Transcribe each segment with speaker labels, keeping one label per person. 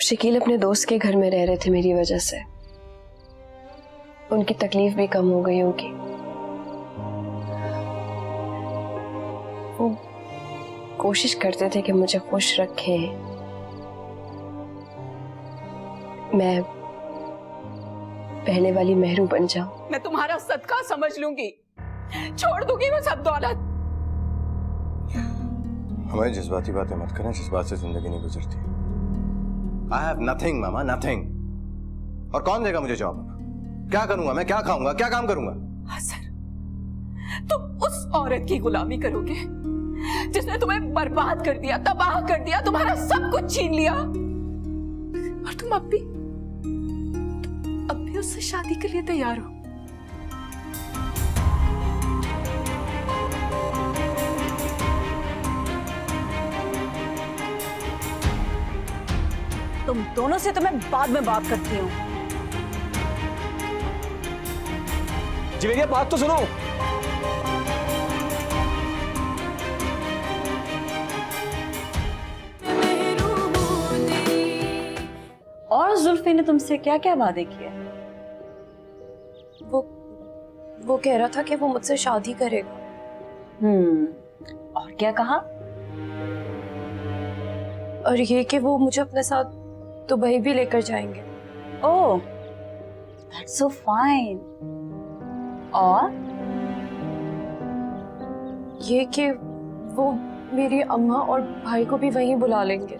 Speaker 1: शकील अपने दोस्त के घर में रह रहे थे मेरी वजह से। उनकी तकलीफ भी कम हो गई होगी। वो कोशिश करते थे कि मुझे खुश रखें। मैं पहले वाली मेहरू बन जाऊं।
Speaker 2: मैं तुम्हारा सदका समझ लूंगी, छोड़ दूंगी वो सब दौलत।
Speaker 3: हमें जज्बाती बातें मत करें, जज्बात से जिंदगी नहीं गुजरती। I have nothing mama, nothing। और कौन देगा मुझे जॉब? क्या करूंगा मैं? क्या खाऊंगा? क्या काम करूंगा?
Speaker 2: हसन, तुम उस औरत की गुलामी करोगे जिसने तुम्हें बर्बाद कर दिया, तबाह कर दिया, तुम्हारा सब कुछ छीन लिया, और तुम अब भी उससे शादी के लिए तैयार हो।
Speaker 4: तुम दोनों से तो मैं बाद में बात करती हूँ।
Speaker 5: जी भैया बात तो सुनो।
Speaker 4: और जुल्फी ने तुमसे क्या क्या वादे किए?
Speaker 1: वो कह रहा था कि वो मुझसे शादी करेगा।
Speaker 4: और क्या कहा?
Speaker 1: और ये कि वो मुझे अपने साथ दुबई भी लेकर जाएंगे।
Speaker 4: ओह, दैट्स सो फाइन। और
Speaker 1: ये कि वो मेरी अम्मा और भाई को भी वहीं बुला लेंगे।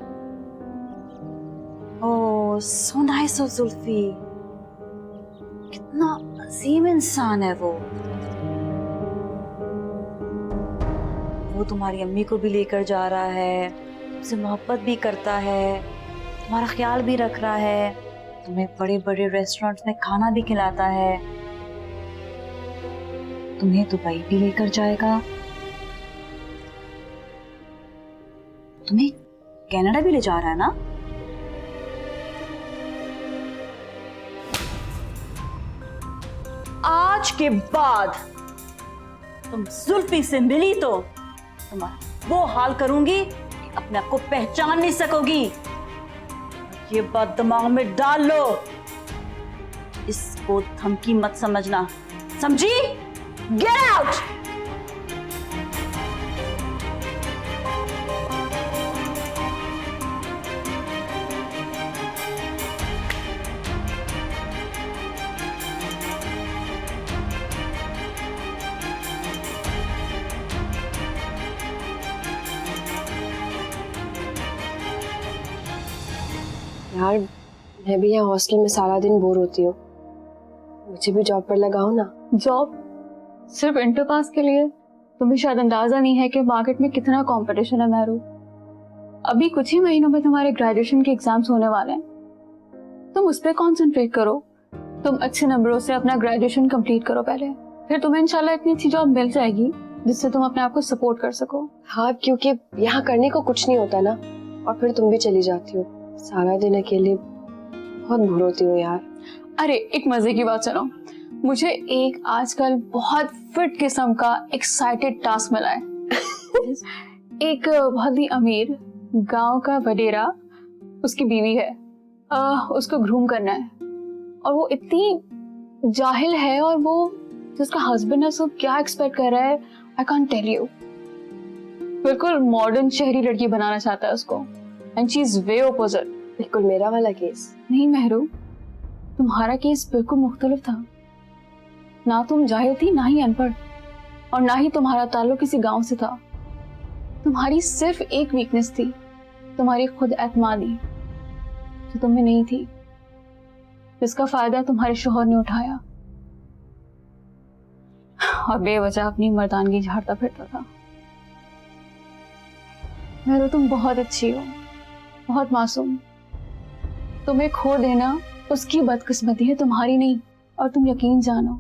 Speaker 4: ओह, सो नाइस ऑफ जुल्फी। कितना अजीम इंसान है वो। तुम्हारी अम्मी को भी लेकर जा रहा है, तुमसे मोहब्बत भी करता है, तुम्हारा ख्याल भी रख रहा है, तुम्हें बड़े बड़े रेस्टोरेंट्स में खाना भी खिलाता है, तुम्हें दुबई भी लेकर जाएगा, तुम्हें कनाडा भी ले जा रहा है ना? आज के बाद तुम जुल्फी से मिली तो तुम्हारा वो हाल करूंगी कि अपने आप को पहचान नहीं सकोगी। ये बात दिमाग में डाल लो, इसको धमकी मत समझना, समझी? Get out.
Speaker 1: यार मैं भी यहाँ हॉस्टल में सारा दिन बोर होती हूँ, मुझे भी जॉब पर लगाओ ना।
Speaker 6: जॉब सिर्फ इंटर पास के लिए? तुम्हें शायद अंदाजा नहीं है कि मार्केट में कितना कंपटीशन है मेहरू। अभी कुछ ही महीनों में तुम्हारे ग्रेजुएशन के एग्जाम्स होने वाले हैं, तुम उस पर कॉन्सेंट्रेट करो। तुम अच्छे नंबरों से अपना ग्रेजुएशन कंप्लीट करो पहले, फिर तुम्हें इंशाल्लाह इतनी अच्छी जॉब मिल जाएगी जिससे तुम अपने आप को सपोर्ट कर सको।
Speaker 1: हाँ, क्योंकि यहाँ करने को कुछ नहीं होता ना, और फिर तुम भी चली जाती हो, सारा दिन अकेले बहुत बोर होती हूँ यार।
Speaker 6: अरे एक मजे की बात सुनो, मुझे एक आजकल बहुत फिट किस्म का एक्साइटेड टास्क मिला है। एक बहुत ही अमीर गांव का वडेरा, उसकी बीवी है, उसको ग्रूम करना है, और वो इतनी जाहिल है, और वो जिसका हस्बैंड है उसको क्या एक्सपेक्ट कर रहा है आई कांट टेल यू। बिल्कुल मॉडर्न शहरी लड़की बनाना चाहता है उसको, and she is way opposite.
Speaker 1: बिल्कुल मेरा वाला केस।
Speaker 6: नहीं मेहरू, तुम्हारा केस बिल्कुल मुख्तलिफ था। ना तुम जाहिल थी, ना ही अनपढ़, और ना ही तुम्हारा ताल्लुक किसी गांव से था। तुम्हारी सिर्फ एक वीकनेस थी, तुम्हारी खुद एतमादी, जो तुम्हें नहीं थी, जिसका फायदा तुम्हारे शोहर ने उठाया और बेवजह अपनी मर्दानगी झाड़ता फिरता था। मेहरू, तुम बहुत अच्छी हो, बहुत मासूम। तुम्हें खो देना उसकी बदकिस्मती है, तुम्हारी नहीं। और तुम यकीन जानो,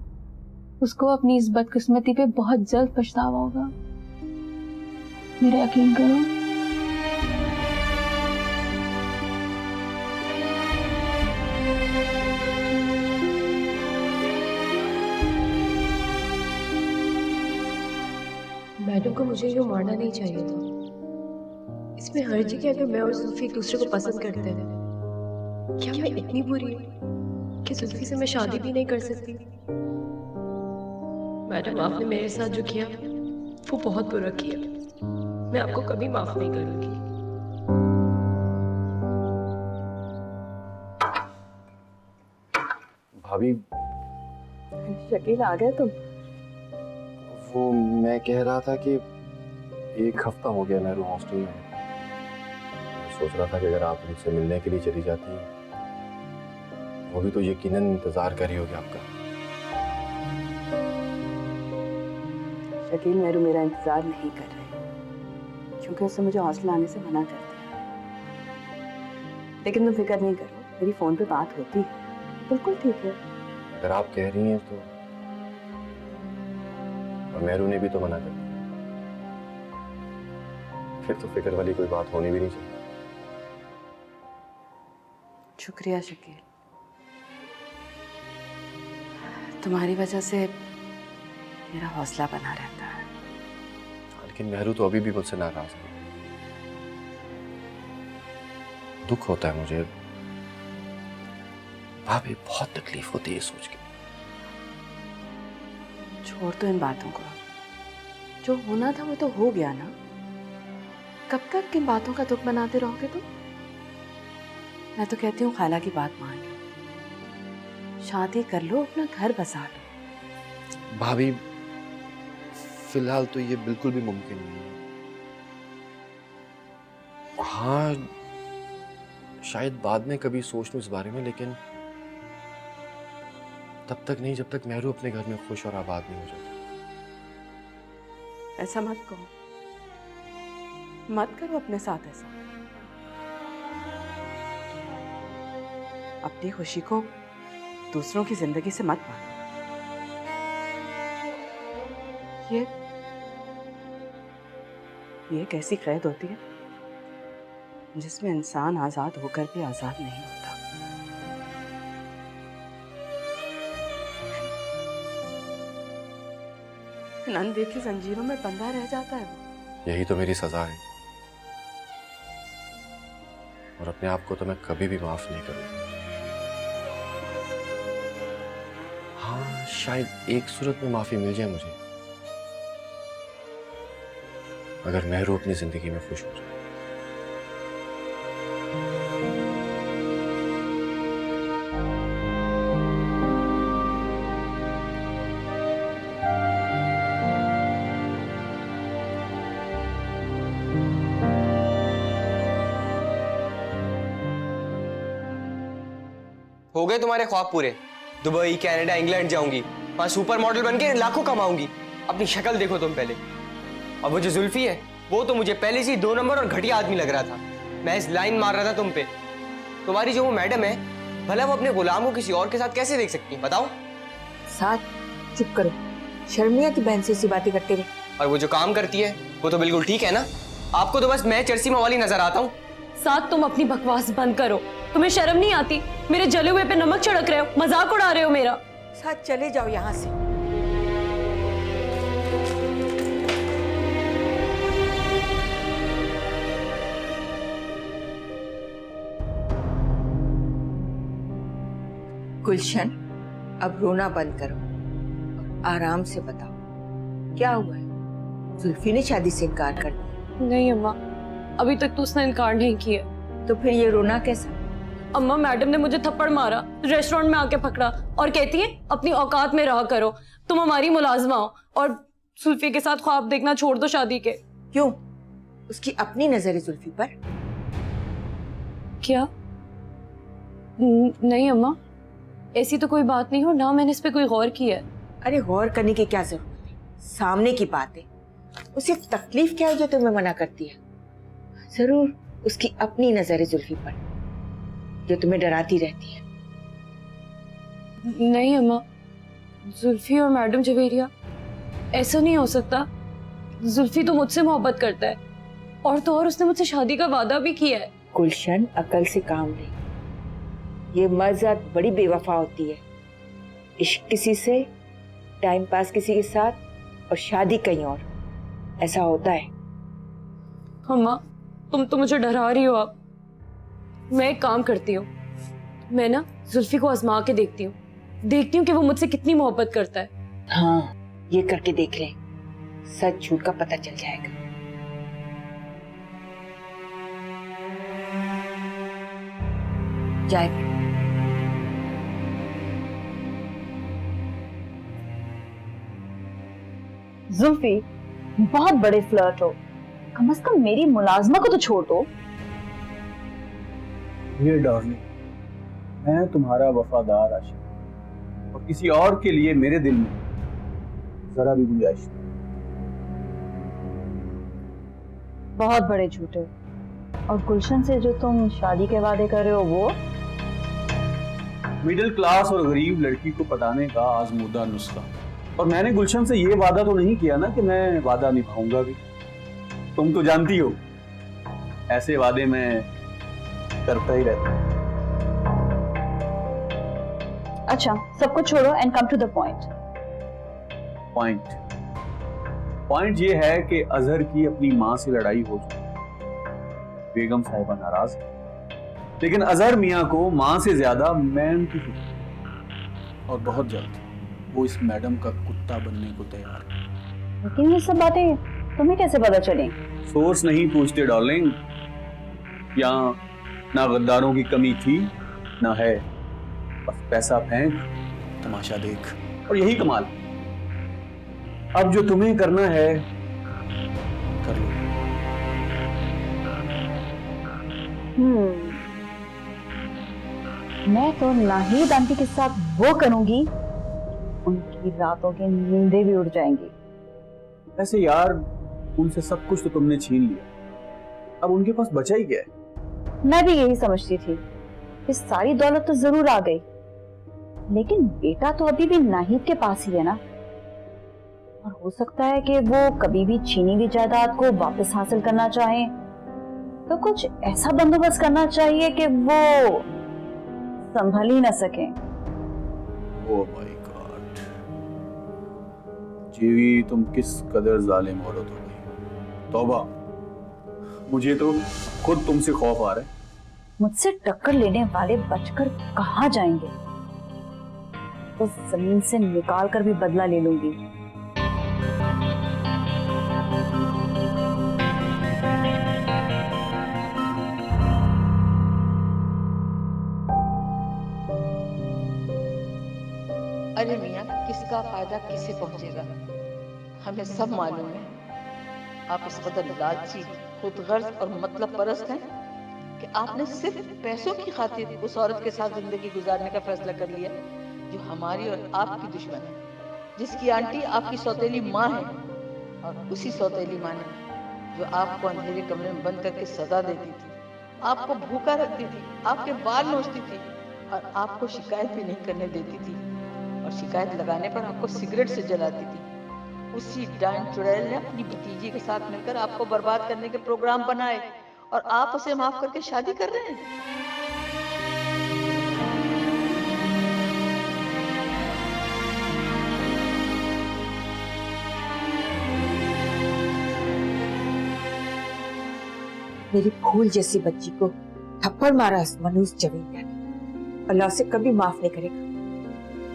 Speaker 6: उसको अपनी इस बदकिस्मती पे बहुत जल्द पछतावा होगा। मेरा यकीन करो।
Speaker 1: मैडम को मुझे यूँ मारना नहीं चाहिए था। इसमें हर्ज क्या कि मैं और जुल्फी एक दूसरे को पसंद करते हैं। क्या मैं इतनी बुरी हूँ कि जुल्फी से मैं शादी भी नहीं कर सकती? मैडम, आपने मेरे साथ जो किया वो बहुत बुरा किया। मैं आपको कभी माफ नहीं करूंगी।
Speaker 3: भाभी,
Speaker 1: शकील, आ गए तुम?
Speaker 3: वो मैं कह रहा था कि 1 हफ्ता हो गया मेरू हॉस्टल में। मैं सोच रहा था कि अगर आप उनसे मिलने के लिए चली जाती, वो भी तो यकीनन इंतजार कर रही होगी आपका।
Speaker 4: शकील, मेरू मेरा इंतजार नहीं कर रहे क्योंकि उसने मुझे हॉस्टल आने से मना कर दिया। लेकिन तुम फिक्र नहीं करो, मेरी फोन पे बात होती है, बिल्कुल ठीक है।
Speaker 3: अगर आप कह रही हैं तो, और मेरू ने भी तो मना कर दिया, फिर तो फिक्र वाली कोई बात होनी भी नहीं चाहिए।
Speaker 4: शुक्रिया शकील, तुम्हारी वजह से मेरा हौसला बना रहता है।
Speaker 3: लेकिन मेहरू तो अभी भी मुझसे नाराज है। दुख होता है मुझे भाभी, बहुत तकलीफ होती है सोच के।
Speaker 4: छोड़ तो इन बातों को, जो होना था वो तो हो गया ना। कब तक इन बातों का दुख बनाते रहोगे तुम? मैं तो कहती हूँ खाला की बात मान लो, शादी कर लो, अपना घर बसा लो।
Speaker 3: भाभी, फिलहाल तो ये बिल्कुल भी मुमकिन नहीं है। हाँ, शायद बाद में कभी सोच लूं इस बारे में, लेकिन तब तक नहीं जब तक मेहरू अपने घर में खुश और आबाद नहीं हो जाता।
Speaker 4: ऐसा मत कहो, मत करो अपने साथ ऐसा। अपनी खुशी को दूसरों की जिंदगी से मत बांधो। ये एक ऐसी कैद होती है जिसमें इंसान आजाद होकर भी आजाद नहीं होता। अनदेखी जंजीरों में बंधा रह जाता है वो।
Speaker 3: यही तो मेरी सजा है, और अपने आप को तो मैं कभी भी माफ नहीं करूंगा। हाँ, शायद एक सूरत में माफी मिल जाए मुझे, अगर मेहरू अपनी जिंदगी में खुश हो जाए।
Speaker 5: हो गए तुम्हारे ख्वाब पूरे? दुबई, कनाडा, इंग्लैंड जाऊंगी, वहां सुपर मॉडल बन के लाखों कमाऊंगी। अपनी शक्ल देखो तुम पहले। और वो जो जुल्फी है, वो तो मुझे पहले से ही 2 नंबर और घटिया आदमी लग रहा था। मैं इस लाइन मार रहा था तुम पे। तुम्हारी जो वो मैडम है, भला वो अपने गुलाम को किसी और के साथ कैसे देख सकती है, बताओ?
Speaker 7: साथ चुप करो, शर्मिया की बहन से ऐसी बातें करते हुए।
Speaker 5: और वो जो काम करती है वो तो बिल्कुल ठीक है ना? आपको तो बस मैं चर्सी मवाली नजर आता हूँ।
Speaker 8: साथ तुम अपनी बकवास बंद करो। तुम्हें शर्म नहीं आती? मेरे जले हुए पे नमक छिड़क रहे हो, मजाक उड़ा रहे हो मेरा।
Speaker 7: साथ चले जाओ यहाँ से। गुलशन, अब रोना बंद करो, आराम से बताओ क्या हुआ है? जुल्फी ने शादी से इनकार कर दिया?
Speaker 8: नहीं अम्मा, अभी तक तो उसने इनकार नहीं किया।
Speaker 7: तो फिर ये रोना कैसा?
Speaker 8: अम्मा, मैडम ने मुझे थप्पड़ मारा, रेस्टोरेंट में आके पकड़ा और कहती है अपनी औकात में रहा करो, तुम हमारी मुलाजमा हो, और जुल्फी के साथ ख्वाब देखना छोड़ दो शादी के।
Speaker 7: क्यों? उसकी अपनी नजर है जुल्फी पर?
Speaker 8: क्या? नहीं अम्मा, ऐसी तो कोई बात नहीं हो ना, मैंने इस पे कोई गौर किया है।
Speaker 7: अरे गौर करने की क्या जरूरत है, सामने की बात है। उसे तकलीफ क्या है जो तुम्हें मना करती है? जरूर उसकी अपनी नजर है जुल्फी पर, जो तुम्हें डराती रहती है।
Speaker 8: नहीं अम्मा, जुल्फी और मैडम जवेरिया, ऐसा नहीं हो सकता। जुल्फी तो मुझसे मोहब्बत करता है, और तो और उसने मुझसे शादी का वादा भी किया है।
Speaker 7: गुलशन, अकल से काम ले। ये मर्ज़ात बड़ी बेवफा होती है। इश्क किसी से, टाइम पास किसी के साथ, और शादी कहीं और। ऐसा होता है।
Speaker 8: अम्मा, तुम तो मुझे डरा रही हो। आप, मैं एक काम करती हूँ, मैं ना जुल्फी को आजमा के देखती हूँ कि वो मुझसे कितनी मोहब्बत करता है।
Speaker 7: हाँ, ये करके देख ले, सच झूठ का पता चल जाएगा। जाए
Speaker 4: जुल्फी, बहुत बड़े फ्लर्ट हो, कम से कम मेरी मुलाजमा को तो छोड़ दो।
Speaker 9: ये डार्लिंग, मैं तुम्हारा वफादार आशिक और किसी और के लिए मेरे दिल में जरा भी गुंजाइश नहीं।
Speaker 4: बहुत बड़े झूठे। और गुलशन से जो तुम शादी के वादे कर रहे हो वो?
Speaker 9: मिडिल क्लास और गरीब लड़की को पटाने का आजमूदा नुस्खा। और मैंने गुलशन से ये वादा तो नहीं किया ना कि मैं वादा निभाऊंगा भी। तुम तो जानती हो ऐसे वादे मैं करता ही रहता हूं।
Speaker 4: अच्छा, सब कुछ छोड़ो and come to the point.
Speaker 9: Point ये है कि अजहर की अपनी माँ से लड़ाई हो चुकी। बेगम साहिबा नाराज है, लेकिन अजहर मियाँ को माँ से ज्यादा मैं उनकी फिक्र है। और बहुत जल्द वो इस मैडम का कुत्ता बनने को तैयार है।
Speaker 4: लेकिन ये सब बातें तुम्हें कैसे पता चली?
Speaker 9: सोर्स नहीं पूछते डार्लिंग। यहाँ ना गद्दारों की कमी थी ना है, बस पैसा फेंक तमाशा देख, और यही कमाल। अब जो तुम्हें करना है कर लो।
Speaker 4: मैं तो नाहिद आंटी के साथ वो करूंगी, उनकी रातों की नींदें भी उड़ जाएंगी।
Speaker 9: वैसे यार, उनसे सब कुछ तो तुमने छीन लिया, अब उनके पास बचा ही क्या है?
Speaker 4: मैं भी यही समझती थी कि सारी दौलत तो जरूर आ गई, लेकिन बेटा तो अभी भी नाहिद के पास ही है ना। और हो सकता है कि वो कभी भी छीनी हुई जायदाद को वापस हासिल करना चाहे, तो कुछ ऐसा बंदोबस्त करना चाहिए कि वो संभल ही ना सके।
Speaker 9: ओह माय गॉड, जीवी तुम किस कदर जालिम औरत हो गई। तौबा, मुझे तो खुद तुमसे खौफ आ रहा है।
Speaker 4: मुझसे टक्कर लेने वाले बचकर कहाँ जाएंगे? तो जमीन से निकाल कर भी बदला ले लूंगी।
Speaker 10: अरे मियाँ, किसका फायदा किसे पहुंचेगा, हमें सब मालूम है। आप इस कदर लालची, खुदगर्ज और मतलब परस्त हैं कि आपने सिर्फ पैसों की खातिर उस औरत के साथ जिंदगी गुजारने का फैसला कर लिया जो हमारी और आपकी दुश्मन है, जिसकी आंटी आपकी सौतेली माँ है, और उसी सौतेली माँ ने जो आपको अंधेरे कमरे में बंद करके सजा देती थी, आपको भूखा रखती थी, आपके बाल नोचती थी और आपको शिकायत भी नहीं करने देती थी, और शिकायत लगाने पर आपको सिगरेट से जलाती थी। उसी डांड चुड़ैल ने अपनी भतीजी के साथ मिलकर आपको बर्बाद करने के प्रोग्राम बनाए, और आप उसे माफ करके शादी कर रहे हैं।
Speaker 7: मेरी फूल जैसी बच्ची को थप्पड़ मारा इस मनूस जवेरिया ने, अल्लाह से कभी माफ नहीं करेगा।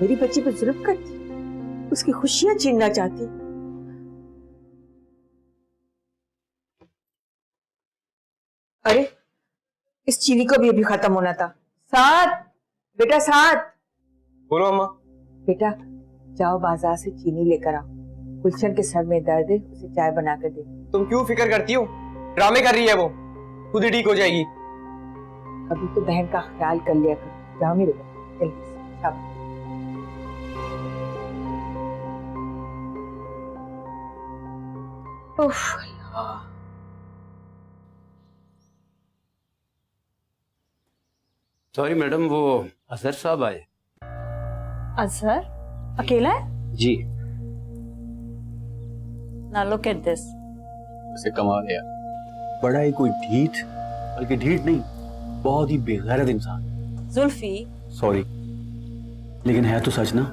Speaker 7: मेरी बच्ची पर जुल्म करती, उसकी खुशियां छीनना चाहती। अरे, इस चीनी को भी अभी खत्म होना था। साथ बेटा, साथ।
Speaker 5: बोलो अम्मा।
Speaker 7: बेटा, जाओ बाजार से चीनी लेकर आओ। गुलशन के सर में दर्द है, उसे चाय बना कर दे।
Speaker 5: तुम क्यों फिक्र करती हो? ड्रामे कर रही है वो, खुद ही ठीक हो जाएगी।
Speaker 7: अभी तो बहन का ख्याल कर लिया कर। जाओ मेरे बेटा, जल्दी से। शाबाश। उफ,
Speaker 11: सॉरी मैडम, वो अजहर साहब आए।
Speaker 4: अजहर अकेला है?
Speaker 11: जी।
Speaker 4: Now look at this.
Speaker 9: उसे कमाल है यार, बड़ा ही कोई ढीठ, बल्कि ढीठ नहीं, बहुत ही बेगैरत इंसान।
Speaker 4: जुल्फी।
Speaker 9: सॉरी, लेकिन है तो सच ना।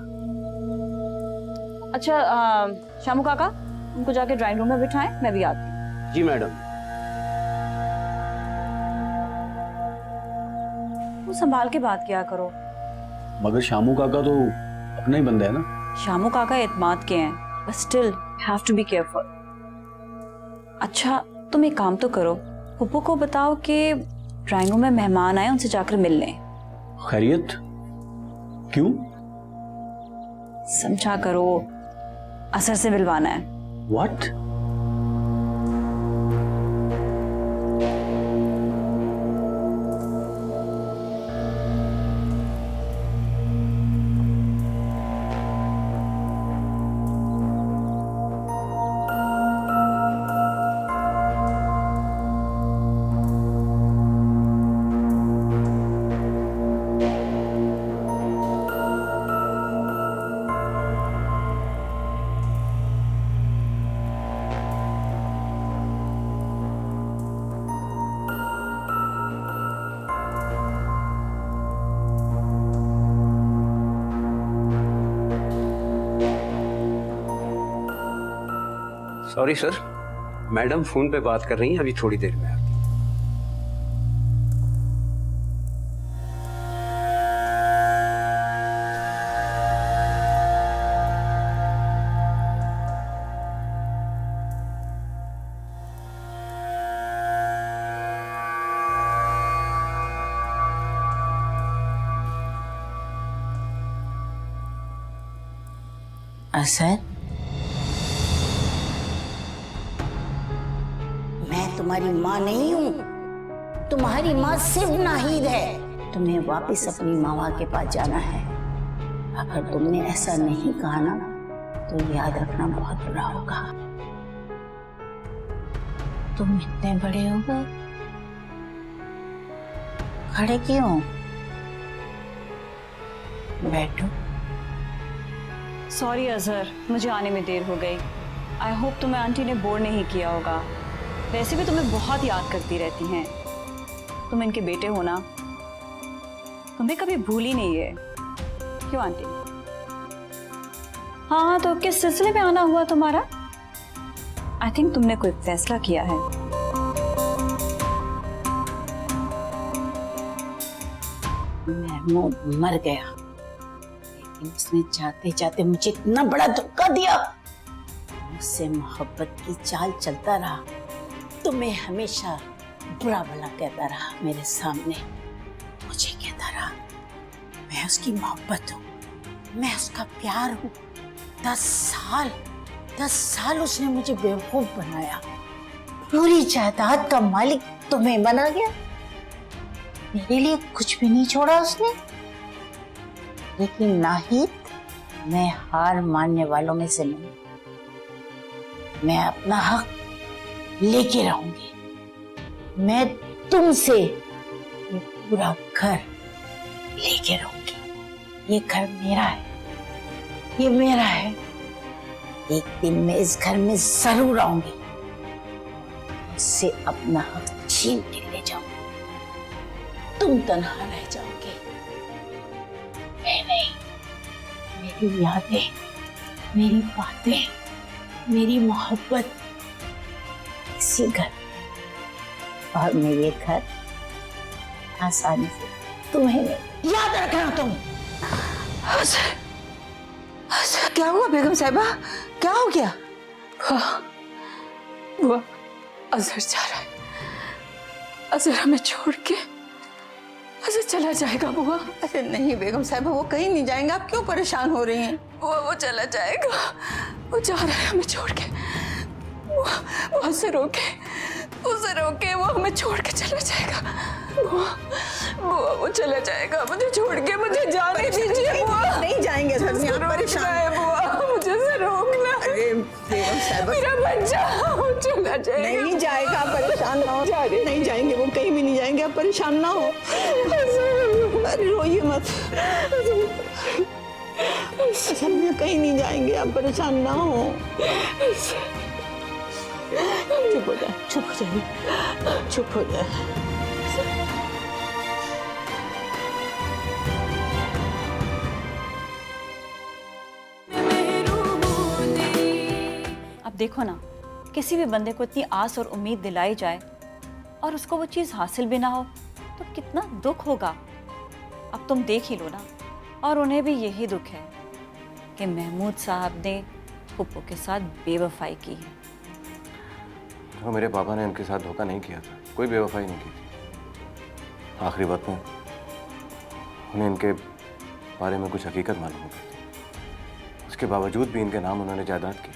Speaker 4: अच्छा, शामू काका, उनको जाके ड्राइंग रूम में बिठाएं, मैं भी आती हूँ।
Speaker 11: जी मैडम।
Speaker 4: वो संभाल के बात किया करो।
Speaker 9: मगर शामू काका तो अपना ही बंदा है ना।
Speaker 4: शामू काका एतमाद के हैं, but still have to be careful. अच्छा तुम एक काम तो करो, पुप्पू को बताओ कि ड्राइंग रूम में मेहमान आए, उनसे जाकर मिल लें।
Speaker 9: खैरियत? क्यों?
Speaker 4: समझा करो, असर से मिलवाना है।
Speaker 9: What?
Speaker 11: Sorry sir, madam phone पे बात कर रही हैं, अभी थोड़ी देर में आती हैं।
Speaker 12: असर, मैं तुम्हारी माँ नहीं हूँ। तुम्हारी माँ सिर्फ नाहिद है। तुम्हें वापस अपनी माँ के पास जाना है। अगर तुमने ऐसा नहीं कहा ना तो याद रखना बहुत बुरा होगा। तुम इतने बड़े हो गए, खड़े क्यों? बैठो।
Speaker 4: सॉरी अजहर, मुझे आने में देर हो गई। आई होप तुम्हें आंटी ने बोर नहीं किया होगा। वैसे भी तुम्हें बहुत याद करती रहती हैं। तुम इनके बेटे हो ना, तुम्हें कभी भूल ही नहीं है, क्यों आंटी? हाँ, तो किस सिलसिले में आना हुआ तुम्हारा? आई थिंक तुमने कोई फैसला किया है।
Speaker 12: महमूद मर गया, लेकिन उसने जाते जाते मुझे इतना बड़ा धोखा दिया। मुझसे मोहब्बत की चाल चलता रहा, तुम्हें हमेशा बुरा भला कहता रहा। मेरे सामने मुझे कहता रहा मैं उसकी मोहब्बत हूँ, मैं उसका प्यार हूँ। 10 साल उसने मुझे बेवकूफ बनाया। पूरी जायदाद का मालिक तुम्हें बना गया। मेरे लिए कुछ भी नहीं छोड़ा उसने। लेकिन नाहिद, मैं हार मानने वालों में से नहीं। मैं अपना हक लेके रहूंगी। मैं तुमसे ये पूरा घर लेके रहूंगी। ये घर मेरा है, ये मेरा है। एक दिन मैं इस घर में जरूर आऊंगी, इससे अपना हक छीन के ले जाऊंगी। तुम तन्हा रह जाओगे, मैं नहीं। मेरी यादें, मेरी बातें, मेरी मोहब्बत इसी घर, और मैं ये घर आसानी से तुम्हें नहीं। याद रखना तुम।
Speaker 7: क्या हुआ बेगम साहिबा, क्या हो गया?
Speaker 2: बुआ, अजहर जा रहा है। अजहर हमें छोड़ के अजहर चला जाएगा बुआ।
Speaker 7: अरे नहीं बेगम साहिबा, वो कहीं नहीं जाएंगे। आप क्यों परेशान हो रही हैं?
Speaker 2: बुआ वो चला जाएगा, वो जा रहा है हमें छोड़ के। वो उसे रोके वो हमें छोड़ के चला जाएगा। बुआ वो चला जाएगा, मुझे छोड़ के। मुझे जाने दीजिए बुआ।
Speaker 7: नहीं जाएंगे अजहर मियां, आप परेशान
Speaker 2: है बुआ, मुझे से रोकना।
Speaker 7: अरे बेगम साहिबा,
Speaker 2: मेरा बच्चा वो चला जाएगा।
Speaker 7: नहीं जाएगा, आप परेशान ना हो। नहीं जाएंगे, वो कहीं भी नहीं जाएंगे, आप परेशान ना हो। अरे रोइए मत। अजहर मियां कहीं नहीं जाएंगे, आप परेशान ना हो। चुप हो जाए, चुप हो जाए, चुप हो जाए।
Speaker 4: अब देखो ना, किसी भी बंदे को इतनी आस और उम्मीद दिलाई जाए और उसको वो चीज हासिल भी ना हो तो कितना दुख होगा। अब तुम देख ही लो ना, और उन्हें भी यही दुख है कि महमूद साहब ने पुप्पो के साथ बेवफाई की है।
Speaker 3: तो मेरे पापा ने इनके साथ धोखा नहीं किया था, कोई बेवफाई नहीं की थी। आखिरी वक्त में उन्हें इनके बारे में कुछ हकीकत मालूम हो गई थी। उसके बावजूद भी इनके नाम उन्होंने जायदाद की।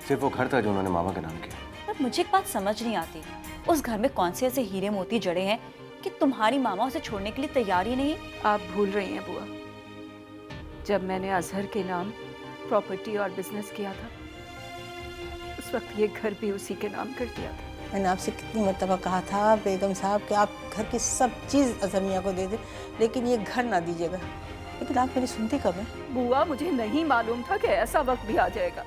Speaker 3: सिर्फ वो घर था जो उन्होंने मामा के नाम किया।
Speaker 4: पर मुझे एक बात समझ नहीं आती, उस घर में कौन से ऐसे हीरे मोती जड़े हैं कि तुम्हारी मामा उसे छोड़ने के लिए तैयार ही नहीं।
Speaker 2: आप भूल रही हैं बुआ, जब मैंने अजहर के नाम प्रॉपर्टी और बिजनेस किया था, उस वक्त ये घर भी उसी के नाम कर दिया था।
Speaker 12: मैंने आपसे कितनी मर्तबा कहा था बेगम साहब कि आप घर की सब चीज़ अजहर मियाँ को दे दें, लेकिन ये घर ना दीजिएगा। लेकिन आप मेरी सुनती कब है?
Speaker 2: बुआ, मुझे नहीं मालूम था कि ऐसा वक्त भी आ जाएगा।